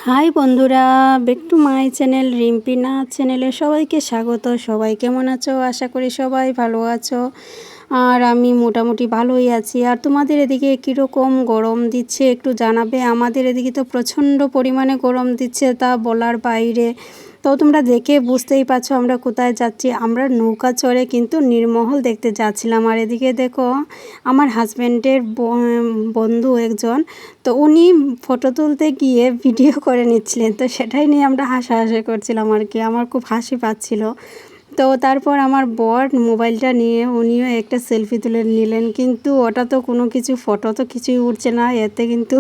High বন্ধুরা, back to my channel Rimpi Nath চ্যানেলে সবাইকে স্বাগত। সবাই কেমন আছো? আশা করি সবাই ভালো আছো। আর আমি মোটামুটি ভালোই আছি। আর তোমাদের এদিকে কীরকম গরম দিচ্ছে একটু জানাবে। আমাদের এদিকে তো প্রচণ্ড পরিমাণে গরম দিচ্ছে, তা বলার বাইরে। তো তোমরা দেখে বুঝতেই পারছো আমরা কোথায় যাচ্ছি। আমরা নৌকা চড়ে কিন্তু নীরমহল দেখতে যাচ্ছিলাম। আর এদিকে দেখো আমার হাজব্যান্ডের বন্ধু একজন, তো উনি ফটো তুলতে গিয়ে ভিডিও করে নিচ্ছিলেন। তো সেটাই নিয়ে আমরা হাসাহাসি করছিলাম আর কি। আমার খুব হাসি পাচ্ছিল। তো তারপর আমার বর মোবাইলটা নিয়ে উনিও একটা সেলফি তুলে নিলেন, কিন্তু ওটা তো কোনো কিছু ফটো তো কিছুই উঠছে না, এতে কিন্তু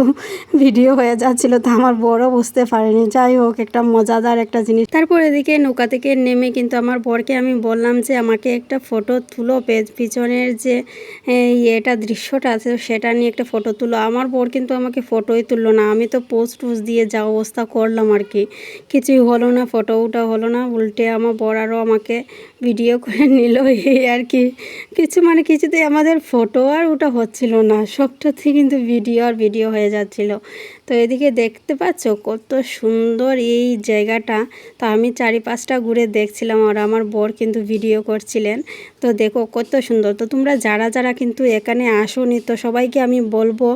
ভিডিও হয়ে যাচ্ছিল। তো আমার বড়ও বুঝতে পারেনি। যাই হোক, একটা মজাদার একটা জিনিস। তারপর এদিকে নৌকা থেকে নেমে কিন্তু আমার বরকে আমি বললাম যে আমাকে একটা ফটো তুলো, পিছনের যে এটা দৃশ্যটা আছে সেটা নিয়ে একটা ফটো তুলো। আমার বর কিন্তু আমাকে ফটোই তুললো না। আমি তো পোজ টোজ দিয়ে যা অবস্থা করলাম আর কি, কিছুই হলো না, ফটো ওটা হলো না। উল্টে আমার বর আরও আমাকে ভিডিও করে নিল, এই আর কি। কিছুতেই আমাদের ফটো আর ওটা হচ্ছিল না, সবটাতে কিন্তু ভিডিও হয়ে যাচ্ছিল। তো এদিকে দেখতে পাচ্ছ কত সুন্দর এই জায়গাটা। তো আমি চারিপাশটা ঘুরে দেখছিলাম আর আমার বর কিন্তু ভিডিও করছিলেন। তো দেখো কত সুন্দর। তো তোমরা যারা কিন্তু এখানে আসোনি, তো সবাইকে আমি বলবো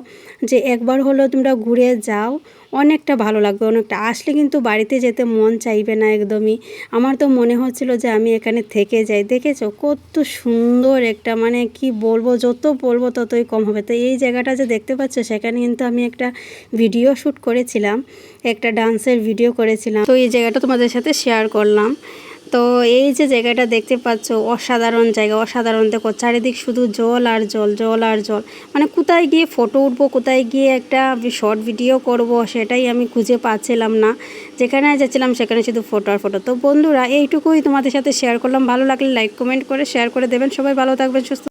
যে একবার হলেও তোমরা ঘুরে যাও, অনেকটা ভালো লাগবে। অনেকটা আসলে কিন্তু বাড়িতে যেতে মন চাইবে না একদমই। আমার তো মনে হচ্ছিল যে আমি এখানে থেকে যাই। দেখেছো কত সুন্দর একটা, কি বলবো, যত বলবো ততই কম হবে। তো এই জায়গাটা যে দেখতে পাচ্ছ, সেখানে কিন্তু আমি একটা ভিডিও শ্যুট করেছিলাম, একটা ডান্সের ভিডিও করেছিলাম। তো এই জায়গাটা তোমাদের সাথে শেয়ার করলাম। তো এই যে জায়গাটা দেখতে পাচ্ছ, অসাধারণ জায়গা, অসাধারণ। দেখো চারিদিক শুধু জল আর জল, জল আর জল। কোথায় গিয়ে ফটো উঠবো, কোথায় গিয়ে একটা শর্ট ভিডিও করব, সেটাই আমি খুঁজে পাচ্ছিলাম না। যেখানে যাচ্ছিলাম সেখানে শুধু ফটো আর ফটো। তো বন্ধুরা, এইটুকুই তোমাদের সাথে শেয়ার করলাম। ভালো লাগলে লাইক কমেন্ট করে শেয়ার করে দেবেন। সবাই ভালো থাকবেন, সুস্থ